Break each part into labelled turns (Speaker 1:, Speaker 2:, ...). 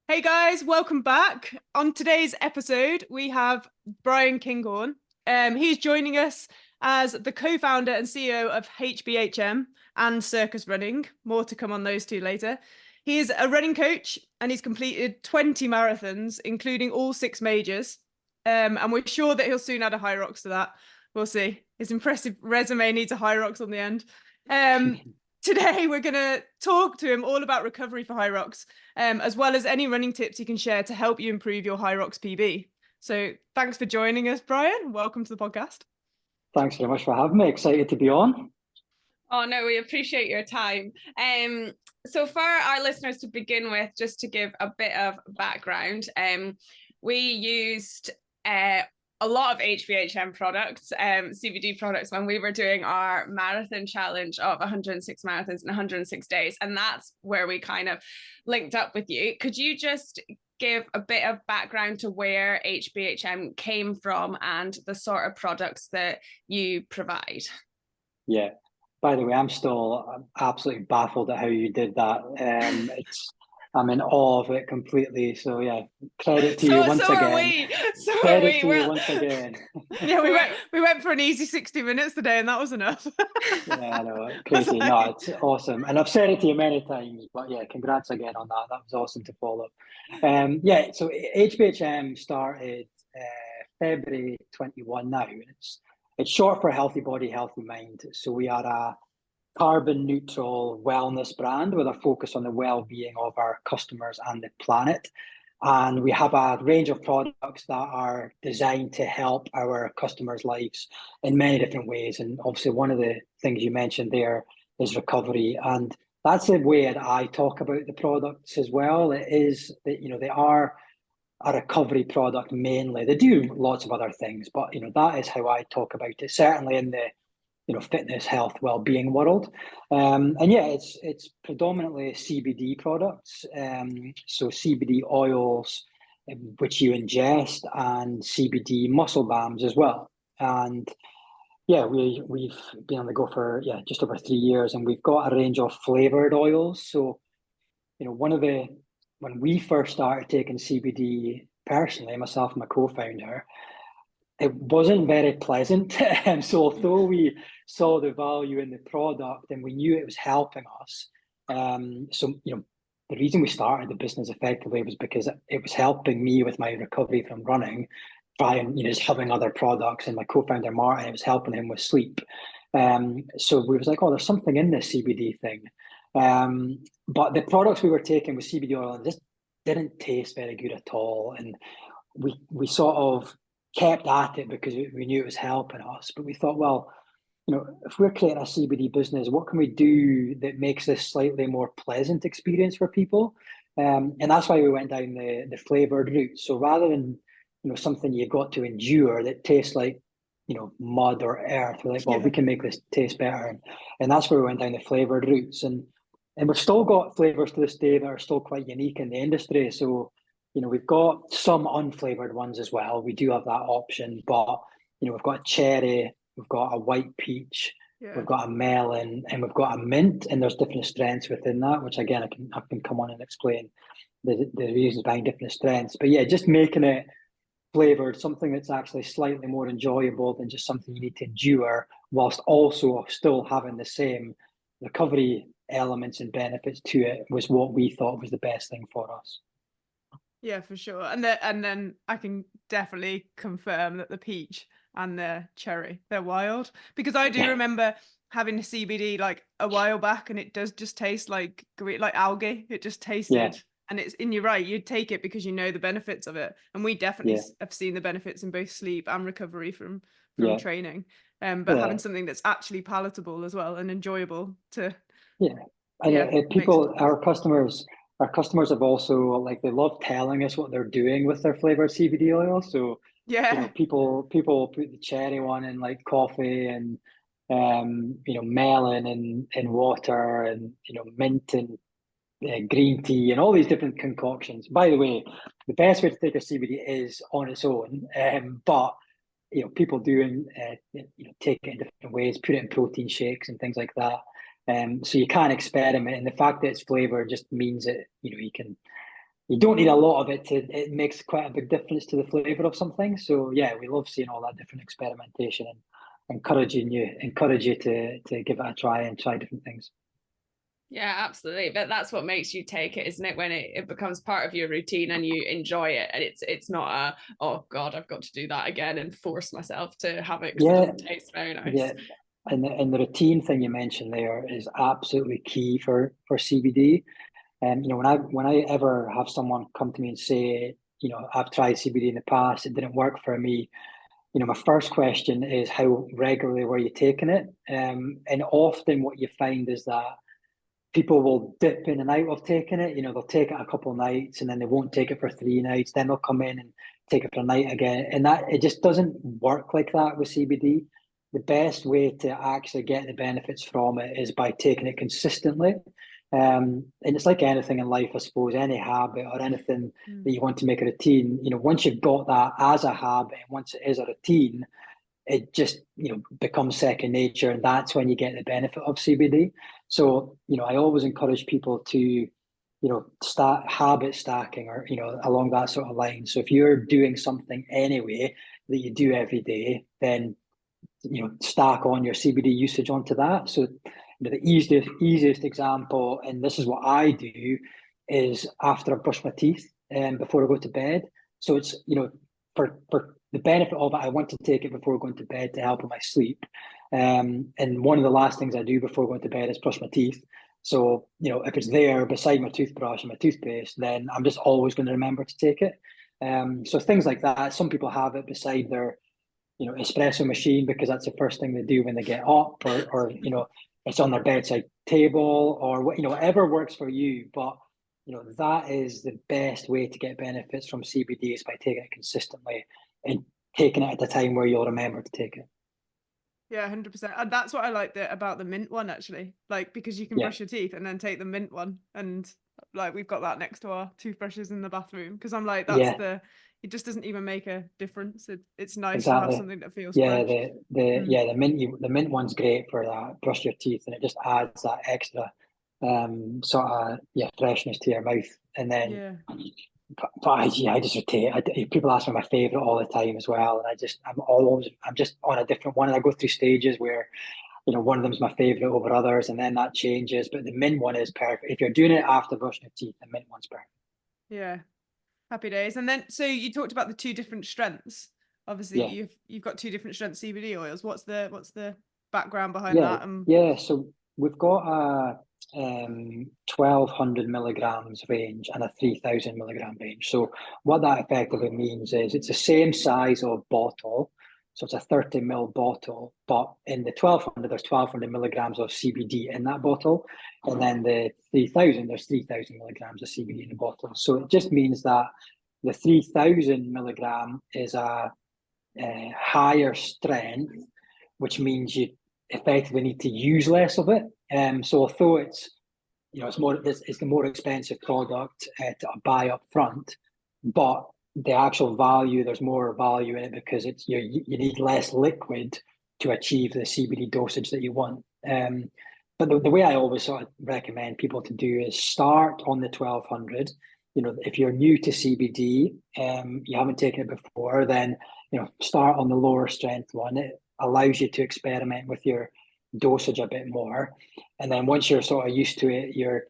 Speaker 1: Hey guys, welcome back. On today's episode, we have Bryan Kinghorn. He's joining us as the co-founder and CEO of HBHM and Circus Running. More to come on those two later. He is a running coach and he's completed 20 marathons, including all six majors. And we're sure that he'll soon add a Hyrox to that. We'll see. His impressive resume needs a Hyrox on the end. Today, we're going to talk to him all about recovery for Hyrox, as well as any running tips you can share to help you improve your Hyrox PB. So thanks for joining us, Bryan. Welcome to the podcast.
Speaker 2: Thanks very much for having me. Excited to be on.
Speaker 3: Oh no, we appreciate your time. So for our listeners to begin with, just to give a bit of background, we used a lot of HBHM products, CBD products, when we were doing our marathon challenge of 106 marathons in 106 days. And that's where we kind of linked up with you. Could you just give a bit of background to where HBHM came from and the sort of products that you provide?
Speaker 2: Yeah. By the way, I'm still absolutely baffled at how you did that. I'm in awe of it completely. So yeah, credit to you once
Speaker 3: So
Speaker 2: again.
Speaker 3: are we. So
Speaker 2: credit to you
Speaker 3: Well,
Speaker 2: once again.
Speaker 1: Yeah, we went for an easy 60 minutes today, and that was enough.
Speaker 2: Yeah, I know, crazy. No, it's awesome, and I've said it to you many times. But yeah, congrats again on that. That was awesome to follow. Yeah, so HBHM started February 21 now. It's short for Healthy Body, Healthy Mind. So we are a carbon neutral wellness brand with a focus on the well-being of our customers and the planet. And we have a range of products that are designed to help our customers' lives in many different ways. And obviously, one of the things you mentioned there is recovery. And that's the way that I talk about the products as well. It is that, they are a recovery product mainly. They do lots of other things, but, that is how I talk about it, certainly in the fitness, health, well-being world. And yeah, it's predominantly CBD products. So CBD oils, which you ingest, and CBD muscle balms as well. And yeah, we've been on the go for just over 3 years, and we've got a range of flavored oils. So when we first started taking CBD, personally, myself and my co-founder, it wasn't very pleasant. And so although we saw the value in the product and we knew it was helping us, the reason we started the business effectively was because it was helping me with my recovery from running, trying, just having other products, and my co-founder Martin, it was helping him with sleep. So we was like, oh, there's something in this CBD thing. But the products we were taking with CBD oil just didn't taste very good at all. And we sort of kept at it because we knew it was helping us. But we thought, well, if we're creating a CBD business, what can we do that makes this slightly more pleasant experience for people? And that's why we went down the flavored route. So rather than something you got to endure that tastes like mud or earth, we're like, well, we can make this taste better, and that's where we went down the flavored routes. And we've still got flavors to this day that are still quite unique in the industry. So we've got some unflavored ones as well. We do have that option, but we've got a cherry, we've got a white peach, we've got a melon, and we've got a mint, and there's different strengths within that, which again I can come on and explain the reasons behind different strengths. But yeah, just making it flavored, something that's actually slightly more enjoyable than just something you need to endure, whilst also still having the same recovery elements and benefits to it, was what we thought was the best thing for us.
Speaker 1: Yeah, for sure. And then I can definitely confirm that the peach and the cherry, they're wild, because I do remember having a CBD like a while back, and it does just taste like algae. It just tasted, and you're right, you'd take it because you know the benefits of it. And we definitely have seen the benefits in both sleep and recovery from training. But having something that's actually palatable as well and enjoyable to
Speaker 2: people, our customers have also, they love telling us what they're doing with their flavored CBD oil. So people put the cherry one in like coffee, and melon and water, and mint and green tea, and all these different concoctions. By the way, the best way to take a CBD is on its own, but people do take it in different ways, put it in protein shakes and things like that. So you can experiment, and the fact that it's flavored just means that you can you don't need a lot of it it makes quite a big difference to the flavor of something. So yeah, we love seeing all that different experimentation and encourage you to give it a try and try different things.
Speaker 3: Yeah, absolutely. But that's what makes you take it, isn't it? When it becomes part of your routine and you enjoy it, and it's not a, oh God, I've got to do that again and force myself to have it because it doesn't taste very nice.
Speaker 2: Yeah. And the routine thing you mentioned there is absolutely key for CBD. And when I ever have someone come to me and say, I've tried CBD in the past, it didn't work for me. My first question is, how regularly were you taking it? And often what you find is that people will dip in and out of taking it. They'll take it a couple of nights and then they won't take it for 3 nights. Then they'll come in and take it for a night again. And that it just doesn't work like that with CBD. The best way to actually get the benefits from it is by taking it consistently. And it's like anything in life, I suppose, any habit or anything that you want to make a routine. Once you've got that as a habit, and once it is a routine, it just becomes second nature, and that's when you get the benefit of CBD. So I always encourage people to start habit stacking, or along that sort of line. So if you're doing something anyway that you do every day, then stack on your CBD usage onto that. So the easiest example, and this is what I do, is after I brush my teeth and before I go to bed. So it's for the benefit of it, I want to take it before going to bed to help with my sleep. And one of the last things I do before going to bed is brush my teeth. So if it's there beside my toothbrush and my toothpaste, then I'm just always going to remember to take it. So things like that. Some people have it beside their espresso machine because that's the first thing they do when they get up, or it's on their bedside table, or whatever works for you. But that is the best way to get benefits from CBD, is by taking it consistently and taking it at the time where you'll remember to take it.
Speaker 1: Yeah, 100%. And that's what I like about the mint one, actually. Like, because you can brush your teeth and then take the mint one, and like we've got that next to our toothbrushes in the bathroom, because I'm like, it just doesn't even make a difference. It's nice to have something that feels fresh.
Speaker 2: The mint one's great for that, brush your teeth, and it just adds that extra sort of freshness to your mouth. And then but I just rotate. People ask me my favorite all the time as well, and I'm just on a different one, and I go through stages where one of them is my favorite over others, and then that changes. But the mint one is perfect if you're doing it after brushing your teeth. The mint one's perfect.
Speaker 1: Yeah, happy days. And then, so you talked about the two different strengths. Obviously, you've got two different strength CBD oils. What's the background behind that?
Speaker 2: So we've got a 1,200 milligrams range and a 3,000 milligram range. So what that effectively means is it's the same size of bottle. So it's a 30 ml bottle, but in the 1,200, there's 1,200 milligrams of CBD in that bottle. And then the 3,000, there's 3,000 milligrams of CBD in the bottle. So it just means that the 3,000 milligram is a higher strength, which means you effectively need to use less of it. So although it's it's the more expensive product to buy up front, but the actual value, there's more value in it because it's you need less liquid to achieve the CBD dosage that you want. But the way I always sort of recommend people to do is start on the 1,200. If you're new to CBD, you haven't taken it before, then start on the lower strength one. It allows you to experiment with your dosage a bit more, and then once you're sort of used to it, you're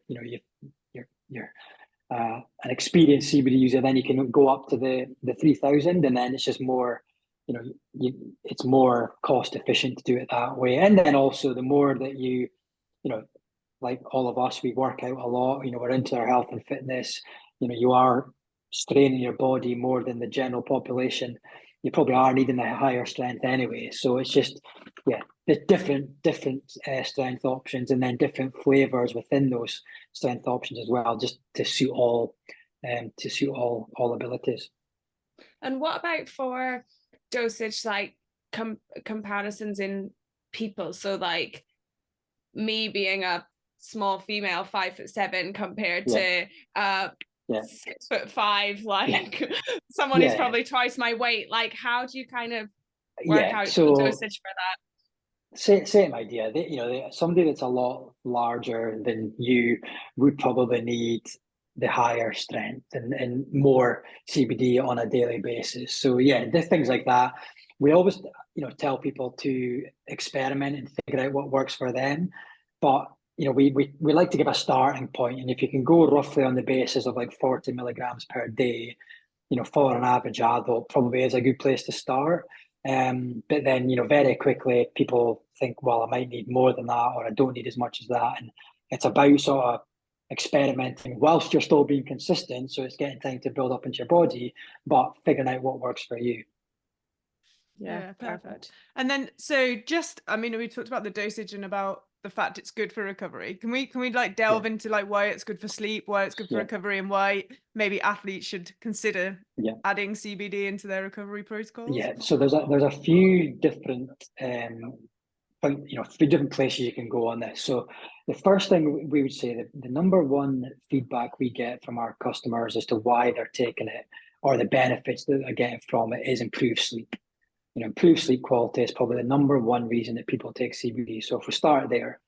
Speaker 2: an experienced CBD user, then you can go up to the 3,000, and then it's just more, it's more cost efficient to do it that way. And then also the more that like all of us, we work out a lot. We're into our health and fitness. You are straining your body more than the general population. You probably are needing a higher strength anyway. So it's just, the different strength options, and then different flavors within those strength options as well, just to suit all abilities.
Speaker 3: And what about for dosage, like comparisons in people? So like me being a small female, 5'7", compared to 6'5", like someone who's probably twice my weight. Like, how do you kind of work out the dosage for that?
Speaker 2: Same idea. Somebody that's a lot larger than you would probably need the higher strength and more CBD on a daily basis. So yeah, there's things like that. We always, tell people to experiment and figure out what works for them. But, we like to give a starting point. And if you can go roughly on the basis of like 40 milligrams per day, for an average adult probably is a good place to start. But then, very quickly people think, well, I might need more than that, or I don't need as much as that. And it's about sort of experimenting whilst you're still being consistent. So it's getting time to build up into your body, but figuring out what works for you.
Speaker 1: Yeah, perfect. And then, so just, we talked about the dosage and about the fact it's good for recovery. Can we like delve into like why it's good for sleep, why it's good for recovery, and why maybe athletes should consider adding CBD into their recovery protocols?
Speaker 2: Yeah, so there's a few different three different places you can go on this. So the first thing we would say that the number one feedback we get from our customers as to why they're taking it, or the benefits that they're getting from it, is improved sleep. Improved sleep quality is probably the number one reason that people take CBD. So if we start there,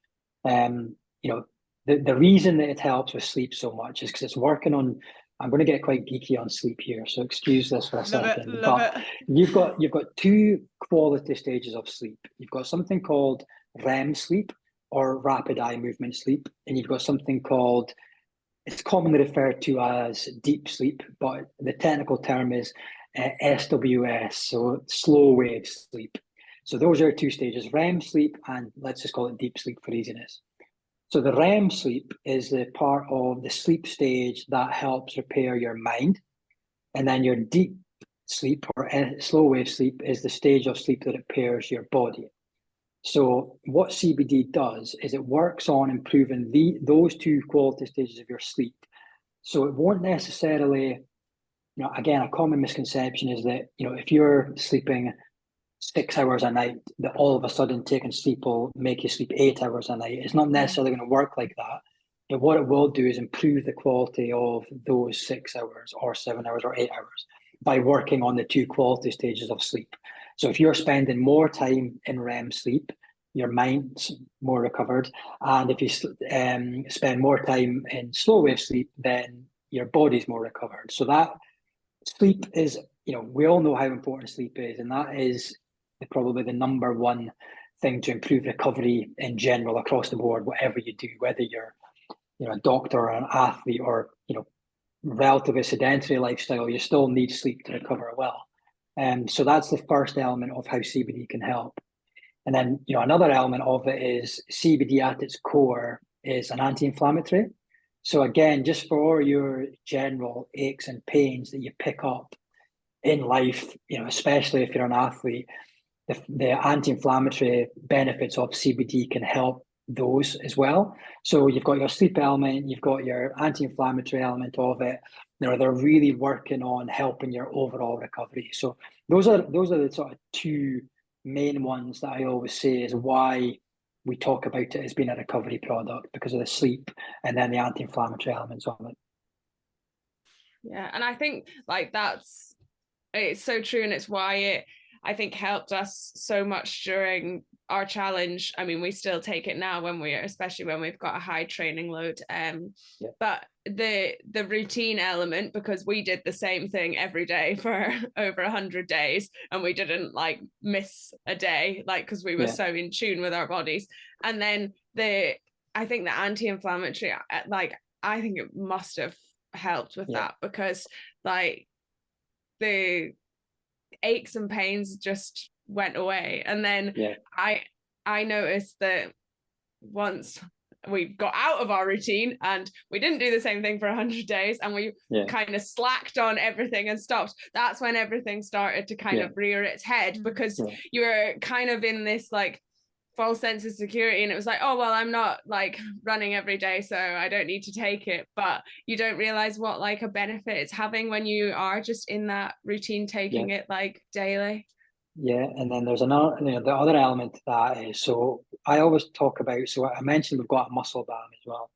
Speaker 2: the reason that it helps with sleep so much is because it's working on. I'm going to get quite geeky on sleep here, so excuse this for a second. But you've got two quality stages of sleep. You've got something called REM sleep, or rapid eye movement sleep, and you've got something called, it's commonly referred to as deep sleep, but the technical term is SWS, so slow wave sleep. So those are two stages: REM sleep, and let's just call it deep sleep for easiness. So the REM sleep is the part of the sleep stage that helps repair your mind. And then your deep sleep, or slow wave sleep, is the stage of sleep that repairs your body. So what CBD does is it works on improving those two quality stages of your sleep. So it won't necessarily, again, a common misconception is that, if you're sleeping 6 hours a night, that all of a sudden taking sleep will make you sleep 8 hours a night. It's not necessarily going to work like that. But what it will do is improve the quality of those 6 hours or 7 hours or 8 hours by working on the two quality stages of sleep. So if you're spending more time in REM sleep, your mind's more recovered. And if you spend more time in slow wave sleep, then your body's more recovered. So that sleep is, we all know how important sleep is, and that is probably the number one thing to improve recovery in general across the board, whatever you do, whether you're a doctor or an athlete or relatively sedentary lifestyle, you still need sleep to recover well. So that's the first element of how CBD can help. And then another element of it is CBD at its core is an anti-inflammatory. So again, just for your general aches and pains that you pick up in life, especially if you're an athlete, the anti-inflammatory benefits of CBD can help those as well. So you've got your sleep element, you've got your anti-inflammatory element of it. They're really working on helping your overall recovery. So those are the sort of two main ones that I always say is why we talk about it as being a recovery product, because of the sleep and then the anti-inflammatory elements of it.
Speaker 3: Yeah, and I think like it's so true, and it's why it, I think, helped us so much during our challenge. I mean, we still take it now especially when we've got a high training load. But the routine element, because we did the same thing every day for over 100 days, and we didn't like miss a day, like, because we were so in tune with our bodies. And then I think the anti-inflammatory, like, I think it must have helped with that, because like the aches and pains just went away. And then I noticed that once we got out of our routine and we didn't do the same thing for 100 days and we kind of slacked on everything and stopped, that's when everything started to kind of rear its head, because you were kind of in this like false sense of security, and it was like, oh well, I'm not like running every day, so I don't need to take it. But you don't realize what like a benefit it's having when you are just in that routine taking it like daily.
Speaker 2: And then there's another, the other element to that is, so I always talk about, so I mentioned we've got a muscle balm as well.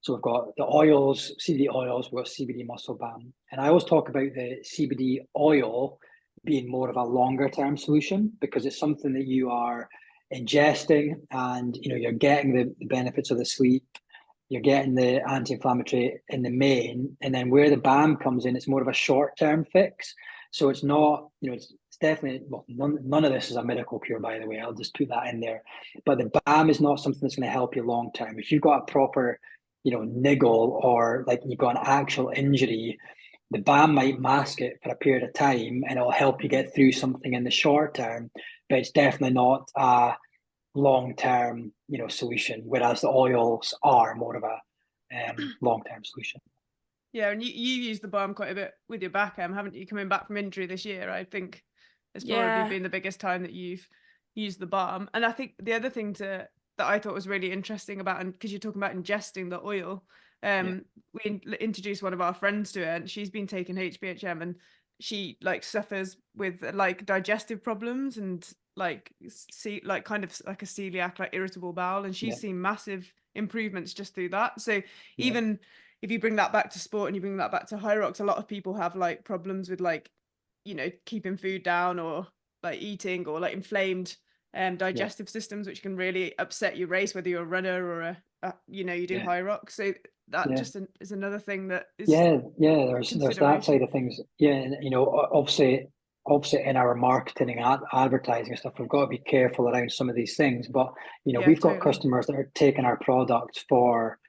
Speaker 2: So we've got the oils, CBD oils, we've got CBD muscle balm. And I always talk about the CBD oil being more of a longer term solution, because it's something that you are ingesting and you're getting the benefits of the sleep, you're getting the anti-inflammatory in the main, and then where the balm comes in, it's more of a short-term fix. So it's not, it's definitely, well, none of this is a miracle cure, by the way. I'll just put that in there. But the balm is not something that's going to help you long term. If you've got a proper, niggle, or like you've got an actual injury, the balm might mask it for a period of time and it'll help you get through something in the short term, but it's definitely not a long-term, solution, whereas the oils are more of a long-term solution.
Speaker 1: Yeah, and you use the balm quite a bit with your back, haven't you? Coming back from injury this year, I think it's probably been the biggest time that you've used the balm. And I think the other thing that I thought was really interesting about, and because you're talking about ingesting the oil, we introduced one of our friends to her, and she's been taking HBHM, and she like suffers with like digestive problems and like kind of like a celiac, like irritable bowel, and she's seen massive improvements just through that. So even if you bring that back to sport and you bring that back to Hyrox, a lot of people have like problems with like, keeping food down, or like eating, or like inflamed digestive systems, which can really upset your race, whether you're a runner or you do Hyrox. So that just is another thing that is
Speaker 2: there's that side of things. Obviously in our marketing and advertising and stuff, we've got to be careful around some of these things. But we've got customers that are taking our products for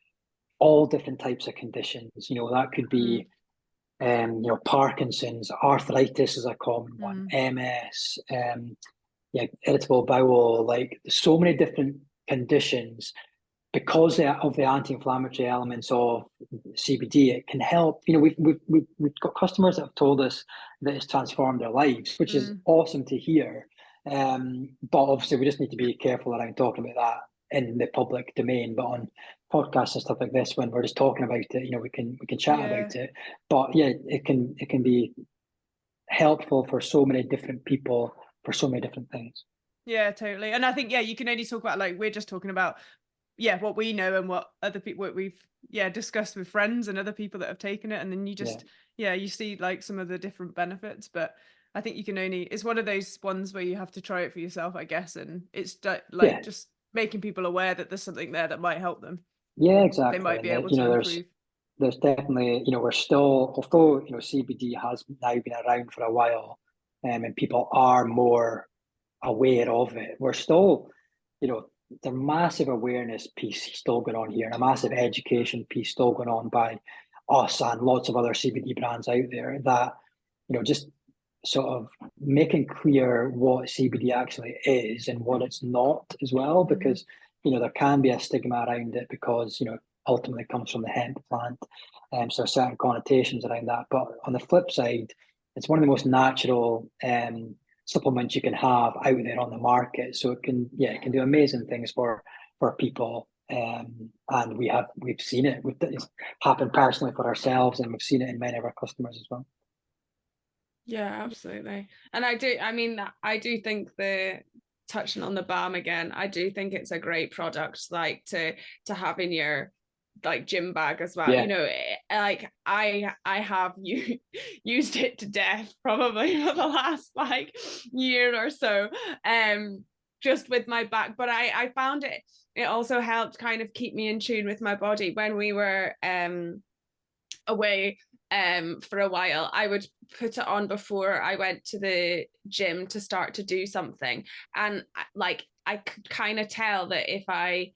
Speaker 2: all different types of conditions. That could be Parkinson's, arthritis is a common one, MS, irritable bowel, like so many different conditions. Because of the anti-inflammatory elements of CBD, it can help. We've got customers that have told us that it's transformed their lives, which is awesome to hear. But obviously, we just need to be careful around talking about that in the public domain. But on podcasts and stuff like this, when we're just talking about it, we can chat about it. But it can be helpful for so many different people for so many different things.
Speaker 1: Yeah, totally. And I think you can only talk about, like, we're just talking about what we know and what other people, what we've discussed with friends and other people that have taken it, and then you just you see like some of the different benefits. But I think you can only, it's one of those ones where you have to try it for yourself, I guess, and it's just making people aware that there's something there that might help them.
Speaker 2: Exactly.
Speaker 1: They might be able to improve.
Speaker 2: There's definitely, we're still, although CBD has now been around for a while, and people are more aware of it, we're still, the massive awareness piece still going on here, and a massive education piece still going on by us and lots of other CBD brands out there, that just sort of making clear what CBD actually is and what it's not as well, because there can be a stigma around it, because ultimately it comes from the hemp plant, so certain connotations around that. But on the flip side, it's one of the most natural supplements you can have out there on the market, so it can do amazing things for people, and we've seen it. It's happened personally for ourselves, and we've seen it in many of our customers as well.
Speaker 3: Yeah, absolutely. And I do think touching on the balm again, I do think it's a great product, like to have in your like gym bag as well. Like I have used it to death probably for the last like year or so, just with my back. But I found it also helped kind of keep me in tune with my body. When we were away for a while, I would put it on before I went to the gym to start to do something, and like I could kind of tell that if I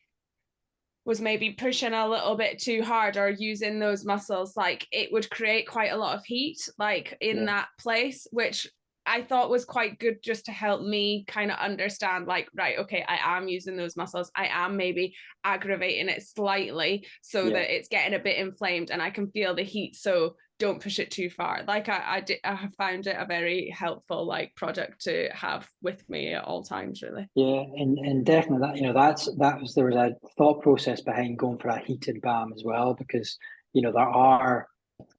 Speaker 3: was maybe pushing a little bit too hard or using those muscles, like it would create quite a lot of heat like in that place, which I thought was quite good, just to help me kind of understand, like, right, okay, I am using those muscles, I am maybe aggravating it slightly so that it's getting a bit inflamed and I can feel the heat, so don't push it too far. Like I have found it a very helpful like product to have with me at all times, really.
Speaker 2: And definitely that there was a thought process behind going for a heated balm as well, because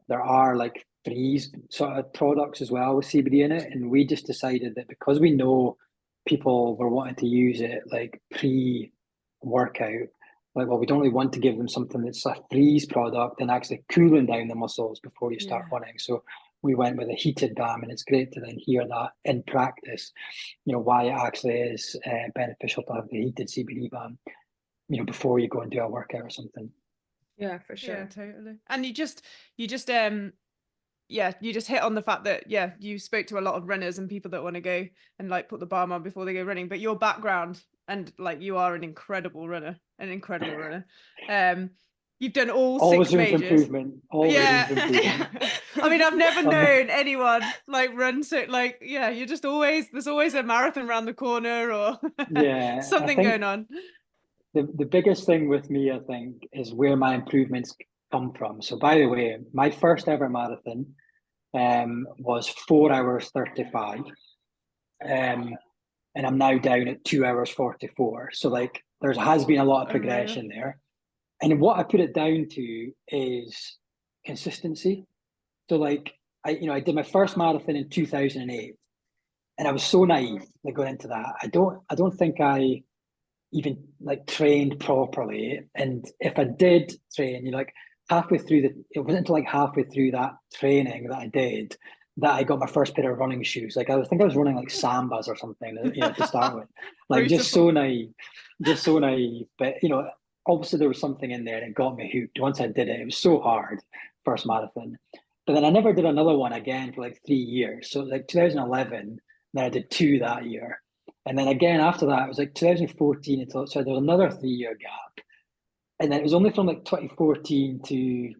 Speaker 2: there are like freeze sort of products as well with CBD in it, and we just decided that because we know people were wanting to use it like pre-workout, like, well, we don't really want to give them something that's a freeze product and actually cooling down the muscles before you start running. So we went with a heated balm, and it's great to then hear that in practice, why it actually is beneficial to have the heated CBD balm, before you go and do a workout or something.
Speaker 3: Yeah, for sure.
Speaker 1: Yeah, totally. And you just yeah, you just hit on the fact that, yeah, you spoke to a lot of runners and people that want to go and like put the barm on before they go running, but your background, and like you are an incredible runner. You've done all
Speaker 2: Always
Speaker 1: 6
Speaker 2: room for
Speaker 1: majors.
Speaker 2: improvement. Always room for
Speaker 1: Yeah.
Speaker 2: improvement.
Speaker 1: I mean, I've never known anyone like run so, like, yeah, you're just always, there's always a marathon around the corner or
Speaker 2: Yeah, I
Speaker 1: something going
Speaker 2: think
Speaker 1: on.
Speaker 2: the biggest thing with me, I think, is where my improvements come from. So, by the way, my first ever marathon was 4 hours 35. And I'm now down at 2 hours 44. So, like, there has been a lot of
Speaker 1: Unreal.
Speaker 2: progression there. And what I put it down to is consistency. So, like, I did my first marathon in 2008, and I was so naive, like, going into that. I don't think I even like trained properly. And if I did train, like, halfway through it wasn't until like halfway through that training that I did that I got my first pair of running shoes. Like, I think I was running like Sambas or something, to start with. Like, just so naive, just so naive. But obviously there was something in there and it got me hooked. Once I did it, it was so hard, first marathon. But then I never did another one again for like 3 years. So like 2011, then I did 2 that year. And then again after that, it was like 2014 until, so there was another 3 year gap. And then it was only from like 2014 to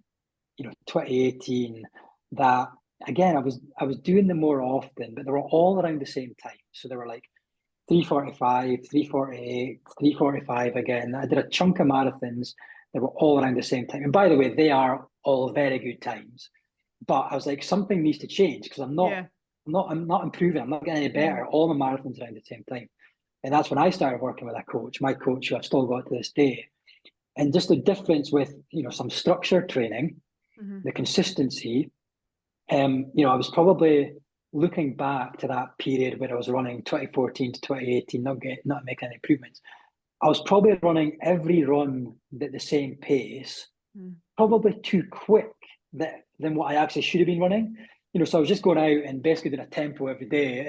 Speaker 2: 2018 that again I was doing them more often, but they were all around the same time. So they were like 3:45, 3:48, 3:45 again. I did a chunk of marathons that were all around the same time. And by the way, they are all very good times. But I was like, something needs to change because
Speaker 1: Yeah.
Speaker 2: I'm not improving. I'm not getting any better. All the marathons around the same time. And that's when I started working with a coach, my coach, who I've still got to this day. And just the difference with, some structured training, the consistency. I was probably looking back to that period where I was running 2014 to 2018, not making any improvements. I was probably running every run at the same pace, probably too quick than what I actually should have been running. So I was just going out and basically doing a tempo every day,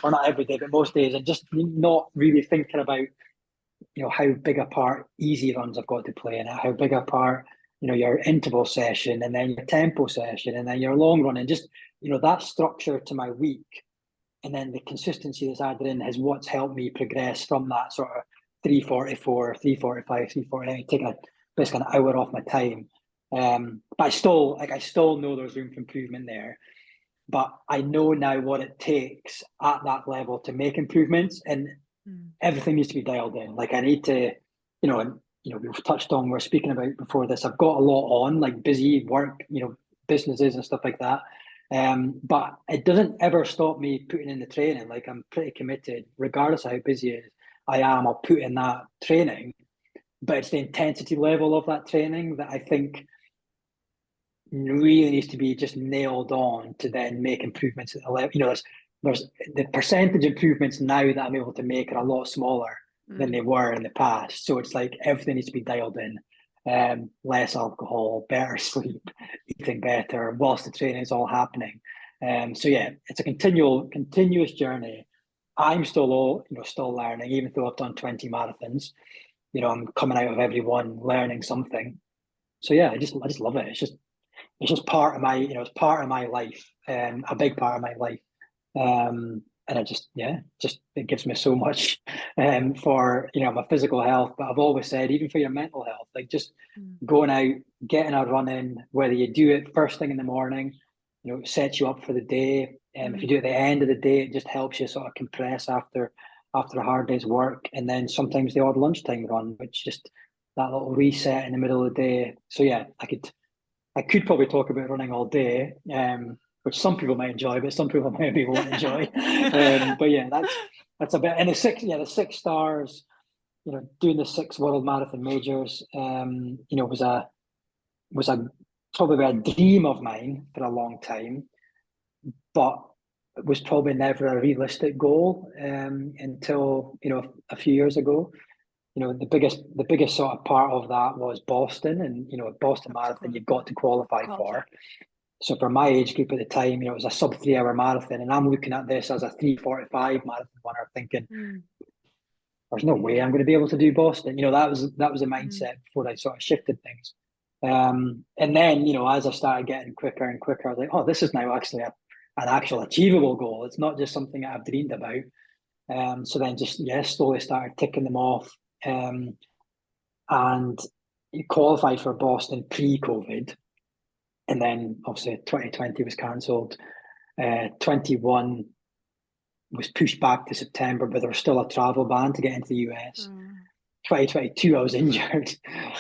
Speaker 2: or not every day, but most days, and just not really thinking about, how big a part easy runs have got to play in it, how big a part, your interval session and then your tempo session and then your long run, and just, that structure to my week. And then the consistency that's added in is what's helped me progress from that sort of 3:44, 3:45, 3:48, taking basically an hour off my time. But I still know there's room for improvement there. But I know now what it takes at that level to make improvements, and everything needs to be dialed in. Like, I need to, we've touched on, we're speaking about before this, I've got a lot on, like busy work, businesses and stuff like that. But it doesn't ever stop me putting in the training. Like, I'm pretty committed, regardless of how busy I am, I'll put in that training. But it's the intensity level of that training that I think really needs to be just nailed on to then make improvements at the level. There's the percentage improvements now that I'm able to make are a lot smaller than they were in the past. So it's like everything needs to be dialed in. Less alcohol, better sleep, eating better whilst the training is all happening. So yeah, it's a continuous journey. I'm still learning, even though I've done 20 marathons. I'm coming out of every one learning something. So yeah, I just love it. It's just part of my, it's part of my life, a big part of my life. And it gives me so much for, my physical health. But I've always said, even for your mental health, like, just going out, getting a run in, whether you do it first thing in the morning, it sets you up for the day. If you do it at the end of the day, it just helps you sort of compress after a hard day's work. And then sometimes the odd lunchtime run, which just that little reset in the middle of the day. So yeah, I could probably talk about running all day, which some people might enjoy, but some people maybe won't enjoy. But yeah, that's a bit. And the 6 stars, doing the 6 world marathon majors, was a probably a dream of mine for a long time, but it was probably never a realistic goal until a few years ago. The biggest sort of part of that was Boston, and Boston Marathon you've got to qualify for. So for my age group at the time, it was a sub 3 hour marathon, and I'm looking at this as a 3:45 marathon runner, thinking, there's no way I'm going to be able to do Boston. That was a mindset before I sort of shifted things. And then, as I started getting quicker and quicker, I was like, oh, this is now actually an actual achievable goal. It's not just something that I've dreamed about. So then just, slowly started ticking them off. And qualified for Boston pre-COVID. And then obviously 2020 was cancelled. 21 was pushed back to September, but there was still a travel ban to get into the US. 2022, I was injured.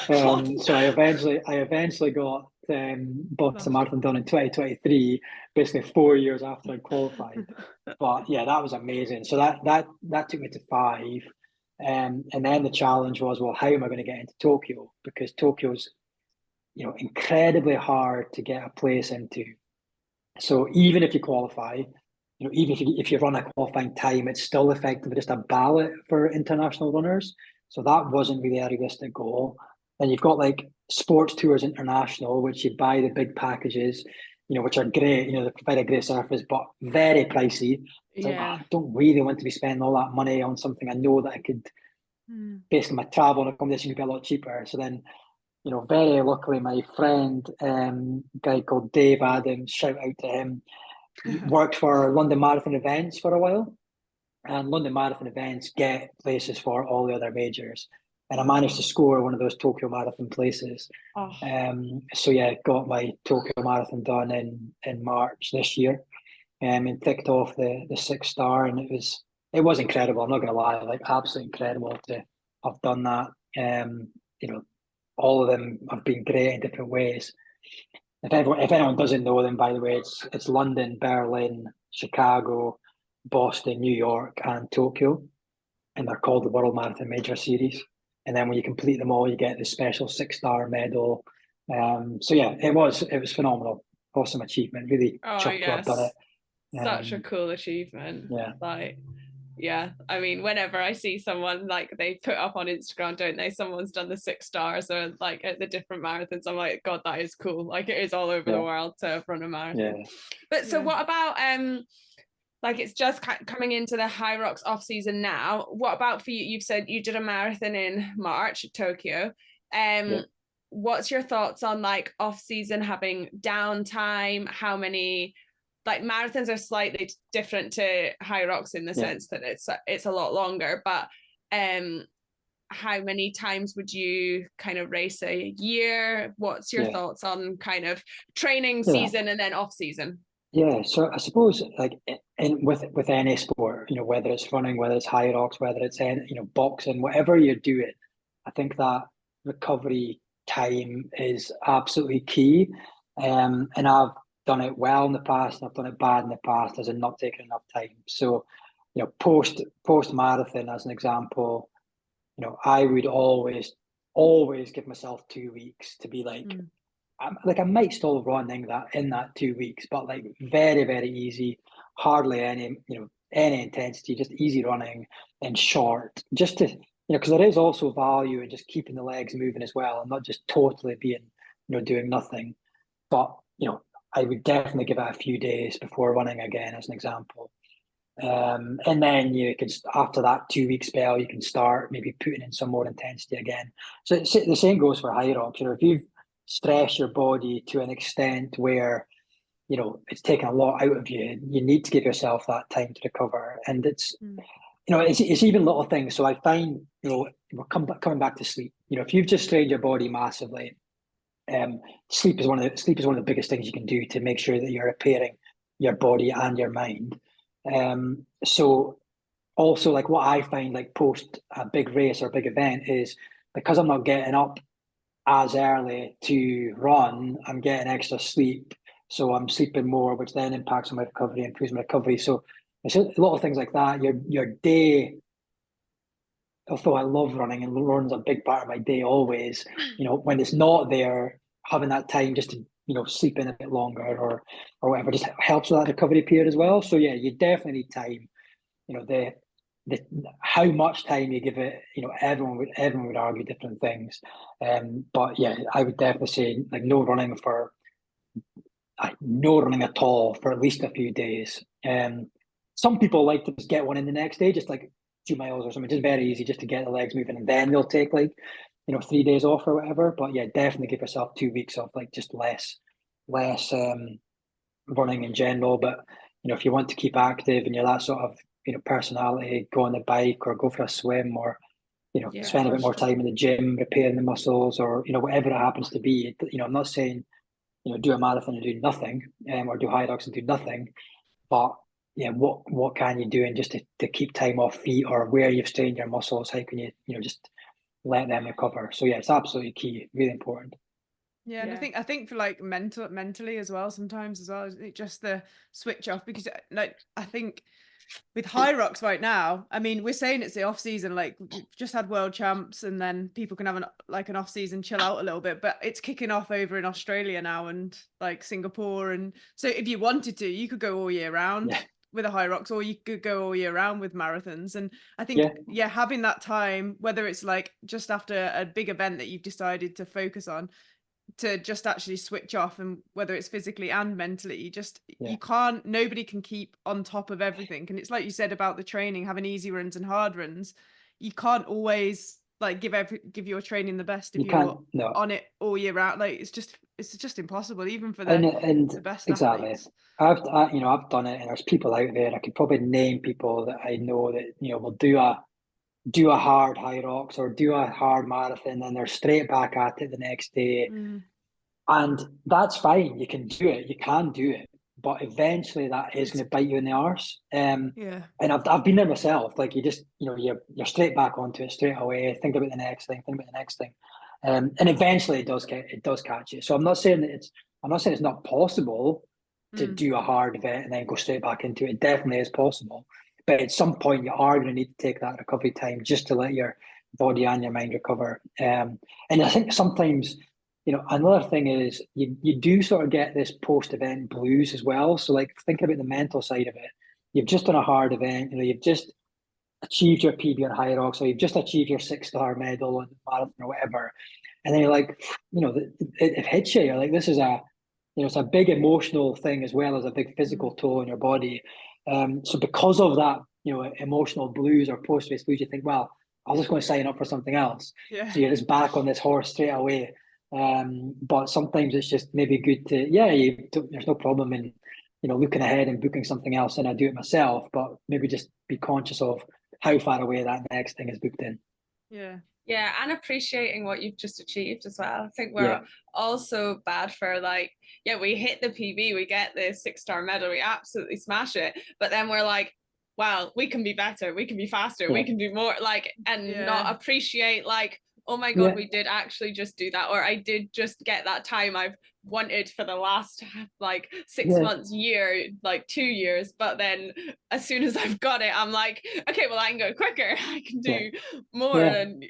Speaker 2: So I eventually got Boston Marathon done in 2023, basically 4 years after I qualified. But yeah, that was amazing. So that took me to 5. And then the challenge was, well, how am I going to get into Tokyo? Because Tokyo's, incredibly hard to get a place into. So even if you qualify, even if you run a qualifying time, it's still effectively just a ballot for international runners. So that wasn't really a realistic goal. Then you've got like Sports Tours International, which you buy the big packages, which are great. They provide a great service, but very pricey. It's like, I don't really want to be spending all that money on something I know that I could basically my travel and accommodation could be a lot cheaper. So then, very luckily, my friend, guy called Dave Adams, shout out to him, worked for London Marathon Events for a while. And London Marathon Events get places for all the other majors. And I managed to score one of those Tokyo Marathon places. So yeah, got my Tokyo Marathon done in March this year, and ticked off the 6-star, and it was incredible. I'm not going to lie, like absolutely incredible to have done that. All of them have been great in different ways. If anyone doesn't know them, by the way, it's London, Berlin, Chicago, Boston, New York, and Tokyo, and they're called the World Marathon Major Series. And then when you complete them all, you get the special 6-star medal. So yeah, it was phenomenal, awesome achievement. Really chuffed to have done it.
Speaker 3: Such a cool achievement.
Speaker 2: Yeah.
Speaker 3: I mean, whenever I see someone like they put up on Instagram, don't they? Someone's done the 6 stars or like at the different marathons. I'm like, God, that is cool. Like it is all over the world to run a marathon.
Speaker 2: Yeah.
Speaker 3: But so what about like it's just coming into the Hyrox off season now. What about for you? You've said you did a marathon in March at Tokyo. What's your thoughts on like off season having downtime? How many like marathons are slightly different to Hyrox in the sense that it's a lot longer, but how many times would you kind of race a year? What's your thoughts on kind of training season and then off season?
Speaker 2: Yeah, so I suppose like with any sport, whether it's running, whether it's Hyrox, whether it's boxing, whatever you're doing, I think that recovery time is absolutely key. And I've done it well in the past, and I've done it bad in the past, as in not taking enough time. So, post marathon, as an example, I would always give myself 2 weeks to be like. I might still run in that 2 weeks, but like very, very easy, hardly any intensity, just easy running and short, just to, because there is also value in just keeping the legs moving as well and not just totally being, doing nothing. But, I would definitely give it a few days before running again, as an example. And then you can, after that 2 week spell, you can start maybe putting in some more intensity again. So the same goes for Hyrox. If you've stressed your body to an extent where it's taken a lot out of you, you need to give yourself that time to recover. And it's it's even little things. So I find we're coming back to sleep. If you've just strained your body massively, sleep is one of the biggest things you can do to make sure that you're repairing your body and your mind. So also, like, what I find, like, post a big race or a big event is, because I'm not getting up as early to run, I'm getting extra sleep. So I'm sleeping more, which then impacts on my recovery, improves my recovery. So it's a lot of things like that. Your day, although I love running and running's a big part of my day always, when it's not there, having that time just to, sleep in a bit longer or whatever just helps with that recovery period as well. So yeah, you definitely need time. The how much time you give it, everyone would argue different things. But yeah, I would definitely say like no running at all for at least a few days. Some people like to just get one in the next day, just like 2 miles or something, just very easy, just to get the legs moving, and then they'll take like you know, 3 days off or whatever. But yeah, definitely give yourself 2 weeks of like just less running in general. But you know, if you want to keep active and you're that sort of, you know, personality, go on the bike or go for a swim, or you know, spend a bit more time in the gym repairing the muscles, or you know, whatever it happens to be. You know, I'm not saying, you know, do a marathon and do nothing, or do Hyrox and do nothing, but yeah, what can you do, and just to keep time off feet, or where you've strained your muscles, how can you know, just let them recover. So yeah, it's absolutely key, really important.
Speaker 1: Yeah, and I think for like mentally as well, sometimes as well, it just the switch off, because like I think with Hyrox right now, I mean, we're saying it's the off season, like we've just had world champs, and then people can have an off season, chill out a little bit, but it's kicking off over in Australia now and like Singapore, and so if you wanted to, you could go all year round with a Hyrox, or you could go all year round with marathons. And I think having that time, whether it's like just after a big event that you've decided to focus on, to just actually switch off, and whether it's physically and mentally, you can't, nobody can keep on top of everything. And it's like you said about the training, having easy runs and hard runs, you can't always like give your training the best if you're on it all year round. Like it's just impossible, even for the best
Speaker 2: exactly
Speaker 1: athletes.
Speaker 2: I've done it, and there's people out there, I could probably name people that I know that, you know, will do a hard Hyrox or do a hard marathon, and they're straight back at it the next day. And that's fine. You can do it, but eventually that is going to bite you in the arse. And I've been there myself. Like you just, you know, you're straight back onto it straight away. Think about the next thing. And eventually it does catch you. So I'm not saying it's not possible to do a hard event and then go straight back into it. It definitely is possible. But at some point, you are going to need to take that recovery time just to let your body and your mind recover. And I think sometimes, you know, another thing is you do sort of get this post-event blues as well. So like, think about the mental side of it. You've just done a hard event, you know, you've just achieved your PB on Hyrox, or you've just achieved your 6-star medal on the marathon or whatever. And then you're like, you know, it hits you. You're like, this is it's a big emotional thing as well as a big physical toll on your body. So because of that, you know, emotional blues or post-race blues, you think, well, I was just going to sign up for something else. So you're just back on this horse straight away. But sometimes it's just maybe good to, there's no problem in, you know, looking ahead and booking something else, and I do it myself, but maybe just be conscious of how far away that next thing is booked in.
Speaker 3: Yeah, and appreciating what you've just achieved as well. I think we're also bad for like, we hit the PB, we get the 6-star medal, we absolutely smash it, but then we're like, well, we can be better, we can be faster, we can do more, like, and not appreciate like, oh my God, we did actually just do that, or I did just get that time I've wanted for the last like 6 months, year, like 2 years. But then as soon as I've got it, I'm like, okay, well, I can go quicker, I can do more. And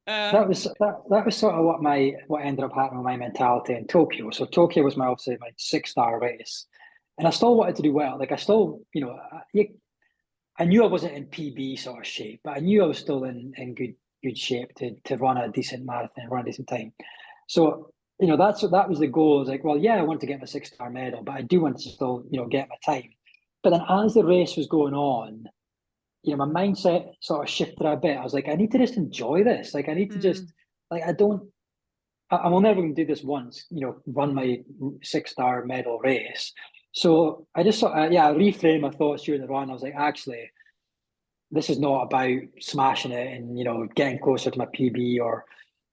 Speaker 2: that was sort of what ended up happening with my mentality in Tokyo. So Tokyo was obviously my 6-star race, and I still wanted to do well. Like I still, you know, I knew I wasn't in PB sort of shape, but I knew I was still in good shape to run a decent marathon, run a decent time. So, you know, that was the goal. I was like, well, I want to get my 6-star medal, but I do want to still, you know, get my time. But then as the race was going on, you know, my mindset sort of shifted a bit. I was like, I need to just enjoy this. Like, I need to just, like, I'm only ever going to do this once, you know, run my 6-star medal race. So I just sort of, I reframed my thoughts during the run. I was like, actually, this is not about smashing it and, you know, getting closer to my PB or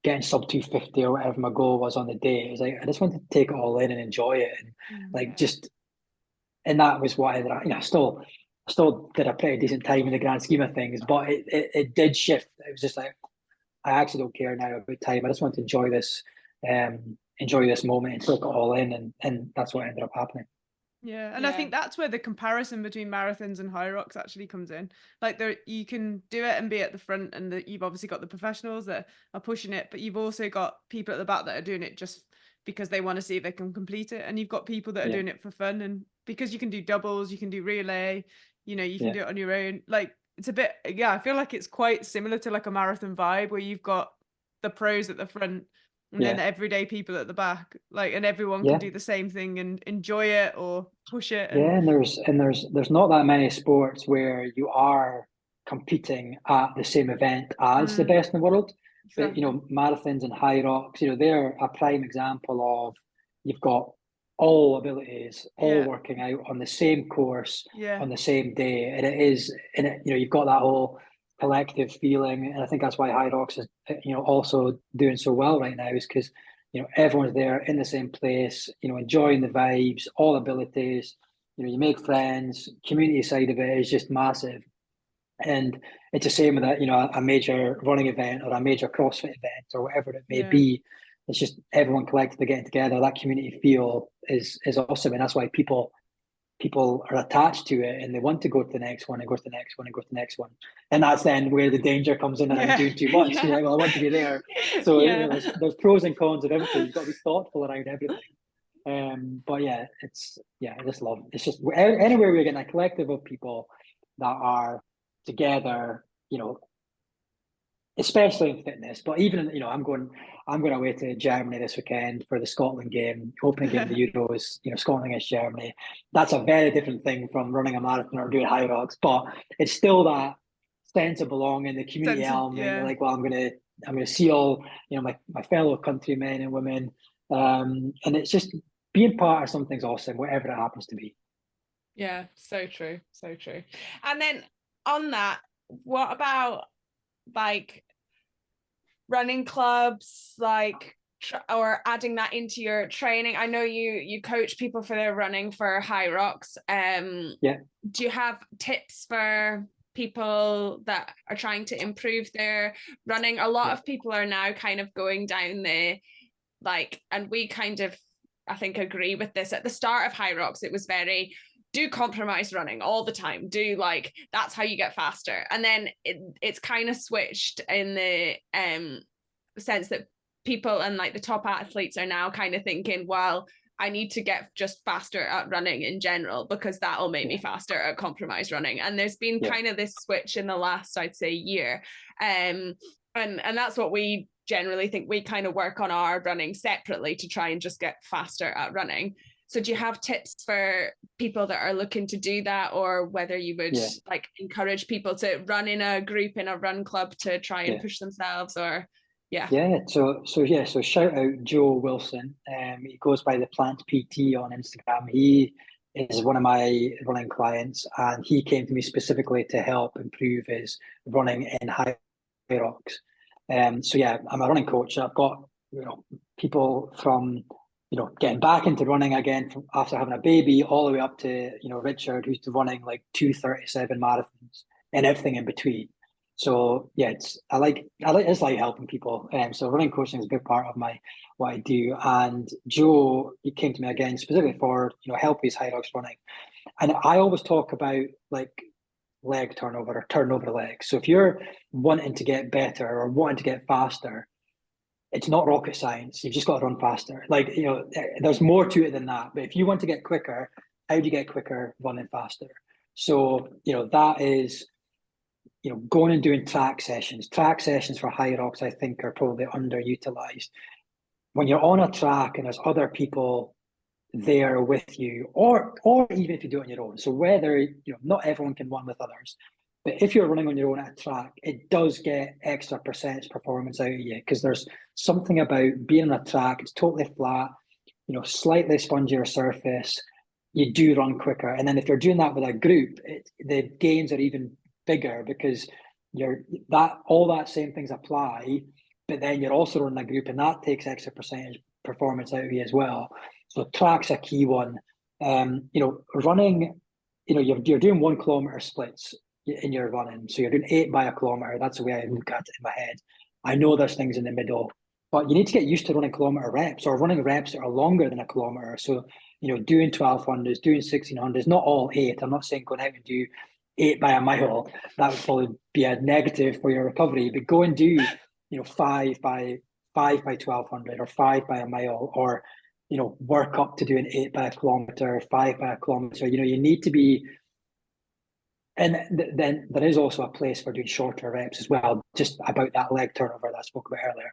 Speaker 2: getting sub 250 or whatever my goal was on the day. It was like, I just wanted to take it all in and enjoy it. And like, and that was what you know, I still did a pretty decent time in the grand scheme of things, but it did shift. It was just like, I actually don't care now about time. I just want to enjoy this moment and take it all in. And that's what ended up happening.
Speaker 1: And I think that's where the comparison between marathons and Hyrox actually comes in. Like you can do it and be at the front, and you've obviously got the professionals that are pushing it, but you've also got people at the back that are doing it just because they want to see if they can complete it, and you've got people that are doing it for fun, and because you can do doubles, you can do relay, you know, you can do it on your own. Like it's a bit, I feel like it's quite similar to like a marathon vibe, where you've got the pros at the front and then everyday people at the back, like, and everyone can do the same thing and enjoy it or push it.
Speaker 2: And there's not that many sports where you are competing at the same event as the best in the world. But, marathons and Hyrox, they're a prime example of you've got all abilities, all working out on the same course, on the same day. And you've got that whole collective feeling. And I think that's why Hyrox is, also doing so well right now, is because, everyone's there in the same place, enjoying the vibes, all abilities, you make friends, community side of it is just massive. And it's the same with a major running event or a major CrossFit event or whatever it may be. It's just everyone collectively getting together. That community feel is awesome, and that's why people are attached to it and they want to go to the next one and go to the next one and go to the next one. And that's then where the danger comes in around doing too much. You're like, well, I want to be there. So there's pros and cons of everything. You've got to be thoughtful around everything. But I just love it. It's just anywhere we're getting a collective of people that are together, especially in fitness, but even I'm going away to Germany this weekend for the Scotland game, opening game of the Euros, Scotland against Germany. That's a very different thing from running a marathon or doing Hyrox, but it's still that sense of belonging, the community element. You're like, well, I'm gonna see all my fellow countrymen and women, and it's just being part of something's awesome, whatever it happens to be.
Speaker 3: Yeah, so true. And then on that, what about like running clubs, or adding that into your training? I know you coach people for their running for Hyrox. Do you have tips for people that are trying to improve their running? A lot of people are now kind of going down the and we kind of, I think, agree with this. At the start of Hyrox, it was very do compromise running all the time, that's how you get faster. And then it's kind of switched in the sense that people and the top athletes are now kind of thinking, well, I need to get just faster at running in general because that'll make me faster at compromise running. And there's been kind of this switch in the last, I'd say, year. And that's what we generally think. We kind of work on our running separately to try and just get faster at running. So do you have tips for people that are looking to do that, or whether you would encourage people to run in a group, in a run club, to try and push themselves, or
Speaker 2: So shout out Joe Wilson. He goes by the Plant PT on Instagram. He is one of my running clients, and he came to me specifically to help improve his running in Hyrox. I'm a running coach. I've got people from getting back into running again after having a baby, all the way up to Richard, who's running 2:37 marathons and everything in between. So it's like helping people. So running coaching is a big part of what I do. And Joe, he came to me again specifically for help his Hyrox running. And I always talk about leg turnover or turnover legs. So if you're wanting to get better or wanting to get faster, it's not rocket science. You've just got to run faster. There's more to it than that. But if you want to get quicker, how do you get quicker? Running faster. So, that is, going and doing track sessions. Track sessions for Hyrox, I think, are probably underutilized. When you're on a track and there's other people there with you, or even if you do it on your own. So whether, not everyone can run with others, but if you're running on your own at a track, it does get extra percentage performance out of you, because there's something about being on a track. It's totally flat, slightly spongier surface. You do run quicker. And then if you're doing that with a group, the gains are even bigger, because all that same things apply, but then you're also running a group, and that takes extra percentage performance out of you as well. So track's a key one. Running, you're doing 1 kilometer splits in your running. So you're doing 8 by a kilometer. That's the way I look at it in my head. I know there's things in the middle, but you need to get used to running kilometer reps, or running reps that are longer than a kilometer. So, doing 1200s, doing 1600s, not all 8. I'm not saying going out and do 8 by a mile. That would probably be a negative for your recovery, but go and do, 5 by 1200, or 5 by a mile, or, work up to doing 8 by a kilometer, 5 by a kilometer. You need to be. And then there is also a place for doing shorter reps as well, just about that leg turnover that I spoke about earlier,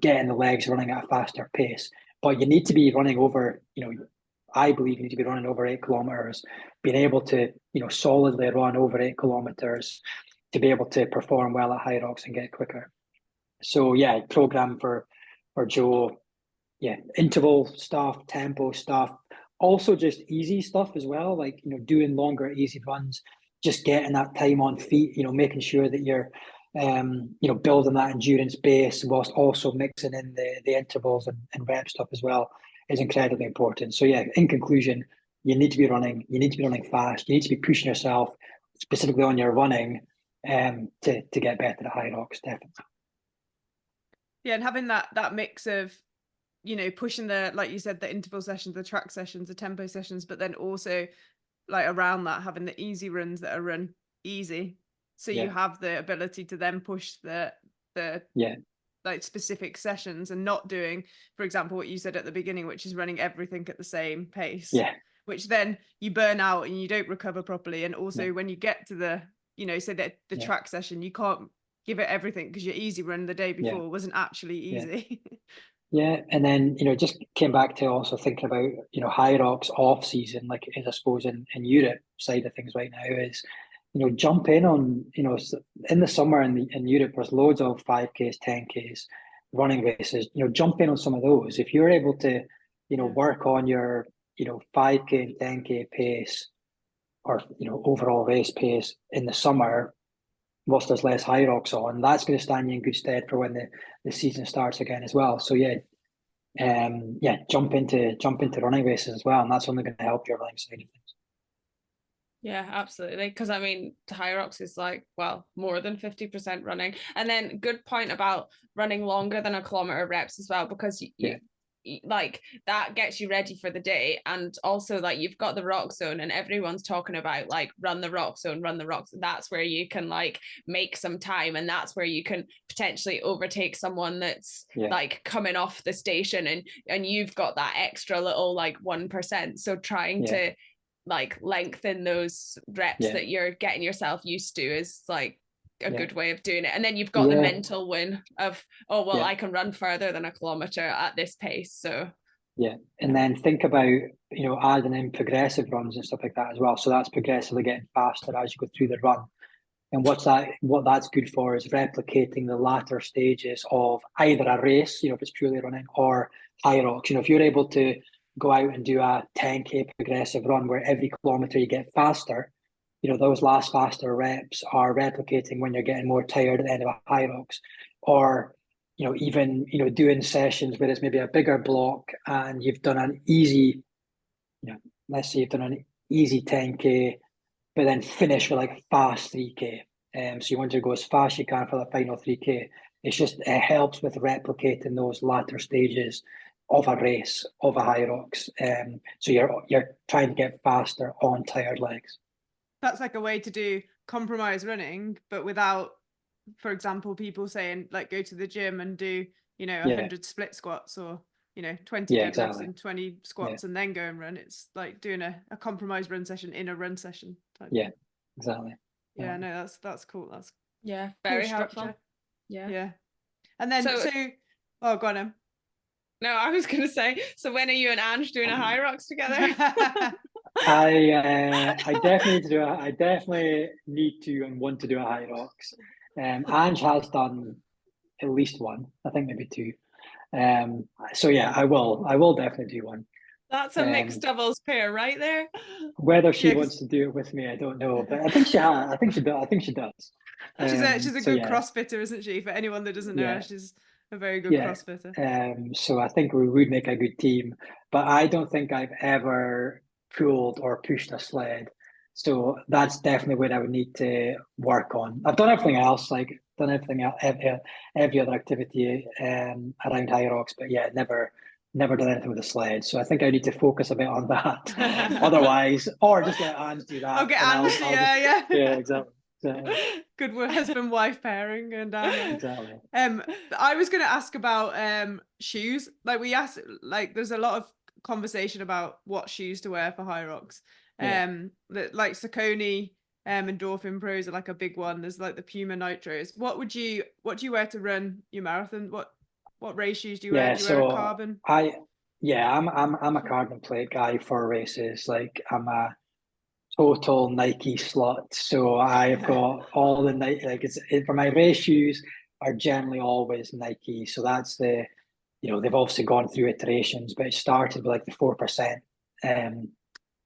Speaker 2: getting the legs running at a faster pace. But you need to be running over, I believe you need to be running over 8 kilometers, being able to, solidly run over 8 kilometers to be able to perform well at Hyrox and get quicker. So yeah, program for Joe. Yeah, interval stuff, tempo stuff, also just easy stuff as well, like, you know, doing longer easy runs, just getting that time on feet, you know, making sure that you're you know, building that endurance base whilst also mixing in the intervals and rep stuff as well is incredibly important. So yeah, in conclusion, you need to be running, you need to be running fast, you need to be pushing yourself specifically on your running to get better at Hyrox, definitely.
Speaker 1: Yeah, and having that mix of, you know, pushing the, like you said, the interval sessions, the track sessions, the tempo sessions, but then also like around that having the easy runs that are run easy, so you have the ability to then push the like specific sessions and not doing, for example, what you said at the beginning, which is running everything at the same pace, which then you burn out and you don't recover properly. And also when you get to the, you know, say that the track session, you can't give it everything because your easy run the day before wasn't actually easy.
Speaker 2: Yeah, and then, you know, just came back to also thinking about, you know, Hyrox off season, like it is, I suppose, in Europe side of things right now is, you know, jump in on, you know, in the summer in Europe, there's loads of 5Ks, 10Ks, running races, you know, jump in on some of those. If you're able to, you know, work on your, you know, 5K and 10K pace or, you know, overall race pace in the summer, whilst there's less Hyrox on, that's going to stand you in good stead for when the season starts again as well. So yeah, jump into running races as well, and that's only going to help your running side of things.
Speaker 3: Yeah, absolutely. Because I mean, Hyrox is like, well, more than 50% running. And then good point about running longer than a kilometer reps as well, because you like that gets you ready for the day. And also like you've got the rock zone and everyone's talking about like run the rock zone. That's where you can like make some time, and that's where you can potentially overtake someone that's like coming off the station, and you've got that extra little like 1%. So trying to like lengthen those reps that you're getting yourself used to is like a good way of doing it. And then you've got the mental win of, oh well, I can run further than a kilometer at this pace. So
Speaker 2: and then think about, you know, adding in progressive runs and stuff like that as well. So that's progressively getting faster as you go through the run. And what that's good for is replicating the latter stages of either a race, you know, if it's purely running, or Hyrox. You know, if you're able to go out and do a 10K progressive run where every kilometer you get faster, you know, those last faster reps are replicating when you're getting more tired at the end of a Hyrox. Or, you know, even, you know, doing sessions where it's maybe a bigger block and you've done an easy, you know, let's say you've done an easy 10K, but then finish with like fast 3K. So you want to go as fast as you can for the final 3K. It helps with replicating those latter stages of a race, of a Hyrox. So you're trying to get faster on tired legs.
Speaker 1: That's like a way to do compromise running, but without, for example, people saying like go to the gym and do, you know, 100 split squats, or, you know, 20 deadlifts and 20 squats and then go and run. It's like doing a compromise run session in a run session type thing.
Speaker 2: Exactly.
Speaker 1: Yeah, no, that's cool. That's
Speaker 3: very
Speaker 1: cool
Speaker 3: helpful.
Speaker 1: Structure. Yeah. And then so oh, go on.
Speaker 3: No, I was gonna say, so when are you and Ange doing a Hyrox together?
Speaker 2: I definitely need to and want to do a Hyrox. Ange has done at least one, I think maybe two. So yeah, I will definitely do one.
Speaker 3: That's a mixed doubles pair right there.
Speaker 2: Whether she wants to do it with me, I don't know, but I think she has. I think she does.
Speaker 1: She's a good CrossFitter, isn't she? For anyone that doesn't know, she's a very good CrossFitter.
Speaker 2: So I think we would make a good team, but I don't think I've ever pulled or pushed a sled. So that's definitely what I would need to work on. I've done everything else, every other activity around Hyrox, but never done anything with a sled. So I think I need to focus a bit on that. Otherwise, or just let Ange do that.
Speaker 1: Okay, Ange,
Speaker 2: yeah, exactly.
Speaker 1: Good husband-wife pairing. And
Speaker 2: exactly.
Speaker 1: I was going to ask about shoes. Like there's a lot of conversation about what shoes to wear for Hyrox. Like Saucony Endorphin Pros are like a big one. There's like the Puma Nitros. What do you wear to run your marathon? What race shoes do you wear? Do you wear a carbon?
Speaker 2: I'm a carbon plate guy for races. Like I'm a total Nike slut. So I've got all the Nike, like for my race shoes, are generally always Nike. So that's the, they've obviously gone through iterations, but it started with like the 4%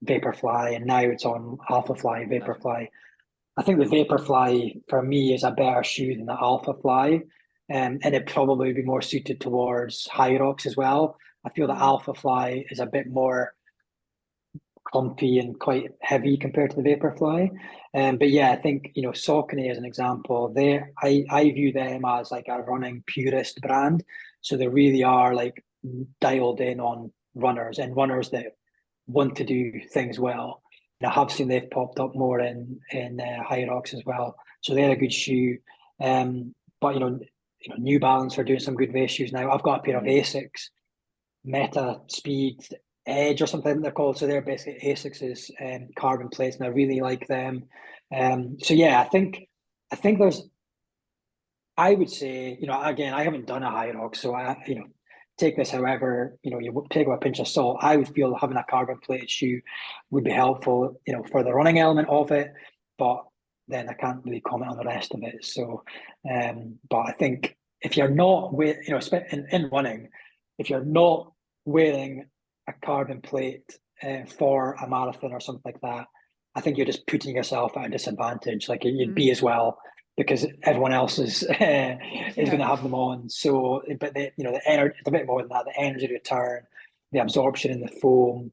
Speaker 2: Vaporfly, and now it's on Alphafly, Vaporfly. I think the Vaporfly for me is a better shoe than the Alphafly, and it probably would be more suited towards Hyrox as well. I feel the Alphafly is a bit more clumpy and quite heavy compared to the Vaporfly. But yeah, I think, Saucony as an example, I view them as like a running purist brand. So they really are like dialed in on runners and runners that want to do things well. And I have seen they've popped up more in Hyrox as well. So they're a good shoe. But New Balance are doing some good race shoes now. I've got a pair of Asics Meta Speed Edge or something they're called. So they're basically Asics's carbon plates, and I really like them. So yeah, I think I would say, again, I haven't done a Hyrox, so take this however, you take it with a pinch of salt. I would feel having a carbon plated shoe would be helpful, for the running element of it, but then I can't really comment on the rest of it. So, but I think if you're not in running, if you're not wearing a carbon plate for a marathon or something like that, I think you're just putting yourself at a disadvantage. Like you'd be as well, because everyone else is going to have them on. So, but the energy, it's a bit more than that. The energy return, the absorption in the foam,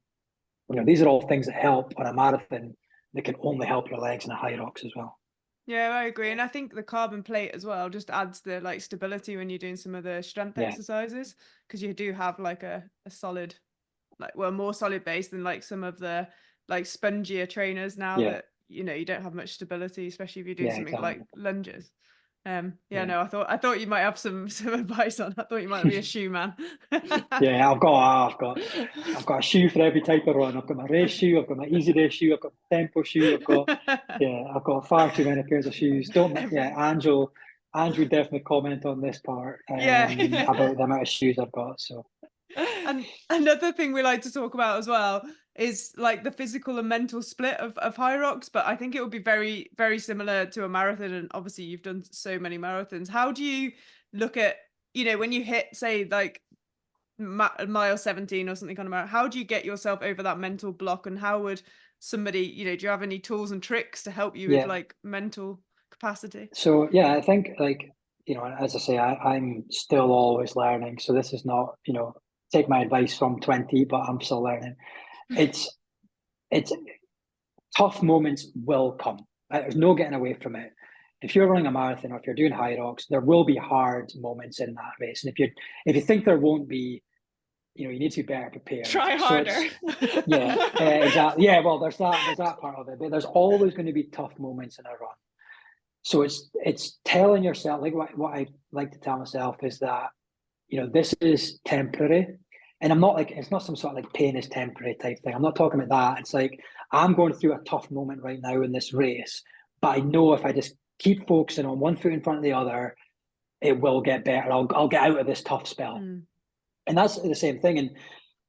Speaker 2: these are all things that help on a marathon. That can only help your legs in a Hyrox as well.
Speaker 1: Yeah, I agree. And I think the carbon plate as well just adds the like stability when you're doing some of the strength exercises, because you do have like a solid, more solid base than like some of the like spongier trainers now that you don't have much stability, especially if you're doing something like lunges. No, I thought you might have some advice on. I thought you might be a shoe man.
Speaker 2: Yeah, I've got a shoe for every type of run. I've got my race shoe, I've got my easy day shoe, I've got my tempo shoe, I've got far too many pairs of shoes. Andrew definitely comment on this part about the amount of shoes I've got. So,
Speaker 1: and another thing we like to talk about as well is like the physical and mental split of Hyrox, but I think it would be very, very similar to a marathon. And obviously you've done so many marathons. How do you look at, when you hit, say, like mile 17 or something on a marathon, how do you get yourself over that mental block? And how would somebody, do you have any tools and tricks to help you with like mental capacity?
Speaker 2: So, yeah, I think like, as I say, I'm still always learning. So this is not, take my advice from 20, but I'm still learning. It's tough moments will come. There's no getting away from it. If you're running a marathon or if you're doing Hyrox, there will be hard moments in that race. And if you think there won't be, you need to be better prepared.
Speaker 3: Try harder.
Speaker 2: So exactly. Yeah, well, there's that part of it, but there's always going to be tough moments in a run. So it's telling yourself, like what I like to tell myself is that, this is temporary. And I'm not like, it's not some sort of like pain is temporary type thing. I'm not talking about that. It's like, I'm going through a tough moment right now in this race, but I know if I just keep focusing on one foot in front of the other, it will get better. I'll get out of this tough spell. And that's the same thing. And,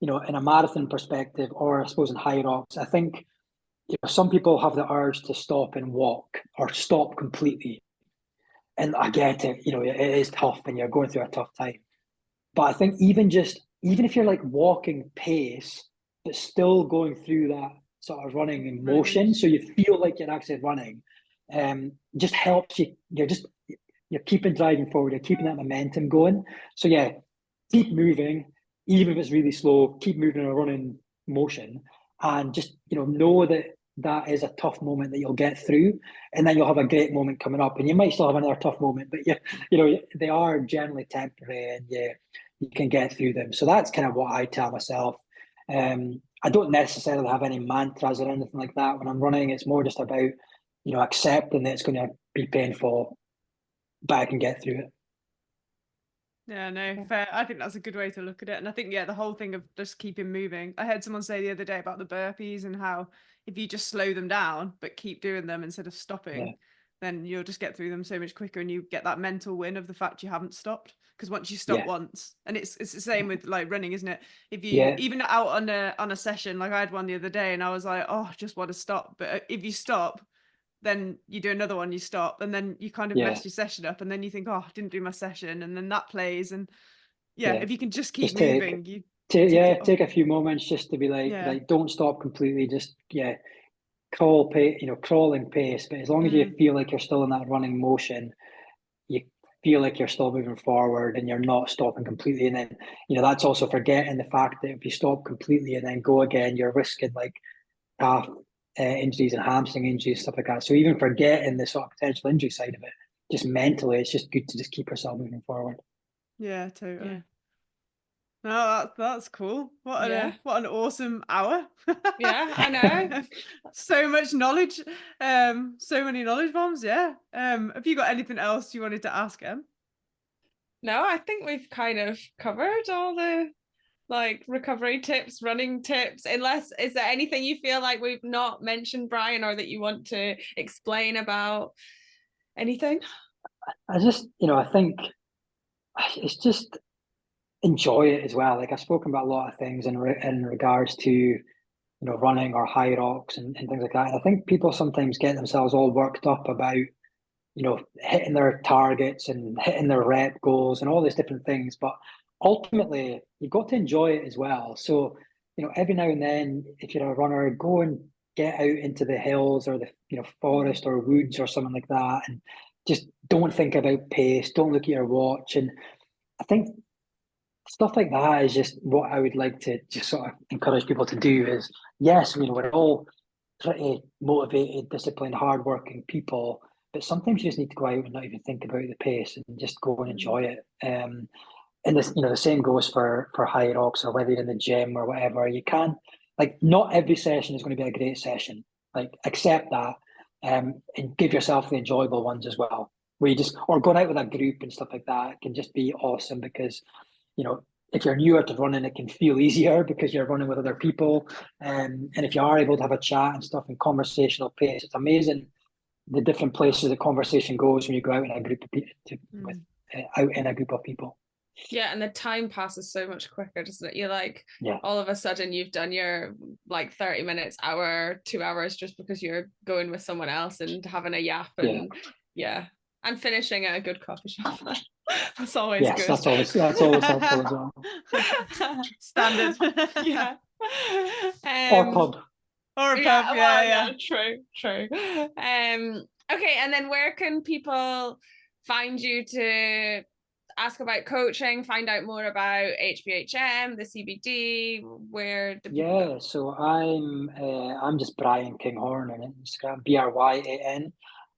Speaker 2: in a marathon perspective, or I suppose in Hyrox, I think, some people have the urge to stop and walk or stop completely. And I get it, it is tough and you're going through a tough time. But I think even if you're like walking pace, but still going through that sort of running motion, so you feel like you're actually running, just helps you. You're keeping driving forward. You're keeping that momentum going. So yeah, keep moving, even if it's really slow. Keep moving in a running motion, and just know that is a tough moment that you'll get through, and then you'll have a great moment coming up, and you might still have another tough moment, but they are generally temporary, and you can get through them. So that's kind of what I tell myself. I don't necessarily have any mantras or anything like that when I'm running. It's more just about, accepting that it's going to be painful, but I can get through it.
Speaker 1: Yeah, no, fair. I think that's a good way to look at it. And I think, the whole thing of just keeping moving. I heard someone say the other day about the burpees and how if you just slow them down, but keep doing them instead of stopping, then you'll just get through them so much quicker, and you get that mental win of the fact you haven't stopped. Because once you stop once, and it's the same with like running, isn't it? If you even out on a session, like I had one the other day, and I was like, oh, I just want to stop. But if you stop, then you do another one, you stop, and then you kind of mess your session up, and then you think, oh, I didn't do my session, and then that plays, and if you can just keep
Speaker 2: just
Speaker 1: moving, you
Speaker 2: take a few moments just to be like don't stop completely, just crawling pace, but as long as you feel like you're still in that running motion, you feel like you're still moving forward and you're not stopping completely. And then that's also forgetting the fact that if you stop completely and then go again, you're risking like calf injuries and hamstring injuries, stuff like that. So even forgetting the sort of potential injury side of it, just mentally, it's just good to just keep yourself moving forward.
Speaker 1: Yeah, totally. No, that's cool. What an awesome hour.
Speaker 3: Yeah, I know.
Speaker 1: So much knowledge. So many knowledge bombs. Yeah. Have you got anything else you wanted to ask him?
Speaker 3: No, I think we've kind of covered all the like recovery tips, running tips, unless is there anything you feel like we've not mentioned, Bryan, or that you want to explain about anything?
Speaker 2: I just, I think it's just enjoy it as well. Like I've spoken about a lot of things in regards to running or Hyrox and things like that. And I think people sometimes get themselves all worked up about hitting their targets and hitting their rep goals and all these different things. But ultimately, you've got to enjoy it as well. So, every now and then, if you're a runner, go and get out into the hills or the forest or woods or something like that, and just don't think about pace. Don't look at your watch. And I think stuff like that is just what I would like to just sort of encourage people to do. Is yes, we're all pretty motivated, disciplined, hardworking people, but sometimes you just need to go out and not even think about the pace and just go and enjoy it. And this, the same goes for Hyrox or whether you're in the gym or whatever. You can, like, not every session is going to be a great session. Like, accept that, and give yourself the enjoyable ones as well. Where you just, or going out with a group and stuff like that can just be awesome because, if you're newer to running, it can feel easier because you're running with other people. And if you are able to have a chat and stuff in conversational pace, it's amazing the different places the conversation goes when you go out in a group of people, out in a group of people.
Speaker 3: Yeah, and the time passes so much quicker, doesn't it? You're like, all of a sudden you've done your like 30 minutes, hour, 2 hours just because you're going with someone else and having a yap and and finishing at a good coffee shop. That's always good.
Speaker 2: That's always helpful as well.
Speaker 1: Standard.
Speaker 2: Or pub.
Speaker 1: Or a pub,
Speaker 3: true. Okay, and then where can people find you to ask about coaching, find out more about HBHM, the CBD? Where do people go?
Speaker 2: So I'm just Bryan Kinghorn on Instagram, Bryan.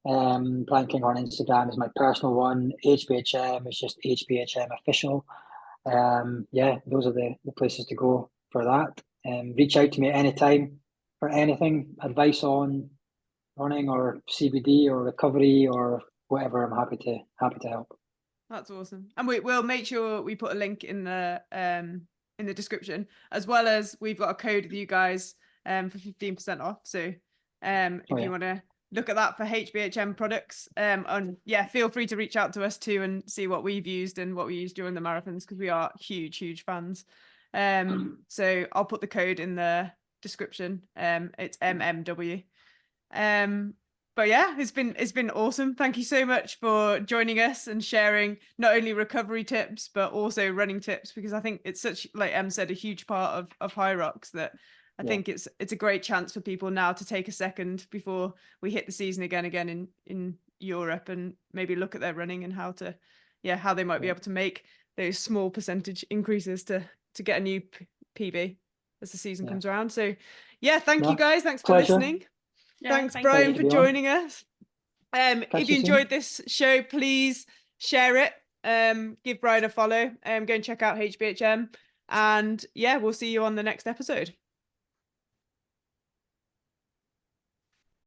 Speaker 2: Bryan Kinghorn on Instagram is my personal one. HBHM is just HBHM official. Those are the places to go for that. Reach out to me at any time for anything, advice on running or CBD or recovery or whatever. I'm happy to help.
Speaker 1: That's awesome. And we'll make sure we put a link in the description, as well as we've got a code with you guys for 15% off. So if you want to look at that for HBHM products, and feel free to reach out to us too and see what we've used and what we used during the marathons, because we are huge fans. So I'll put the code in the description. It's MMW. But it's been awesome. Thank you so much for joining us and sharing not only recovery tips but also running tips, because I think it's such, like Em said, a huge part of Hyrox that I think it's a great chance for people now to take a second before we hit the season again in Europe and maybe look at their running and how they might be able to make those small percentage increases to get a new PB as the season comes around. So thank you guys. Thanks for listening. Thanks, Bryan, for joining us. If you enjoyed this show, please share it. Give Bryan a follow. Go and check out HBHM. And we'll see you on the next episode.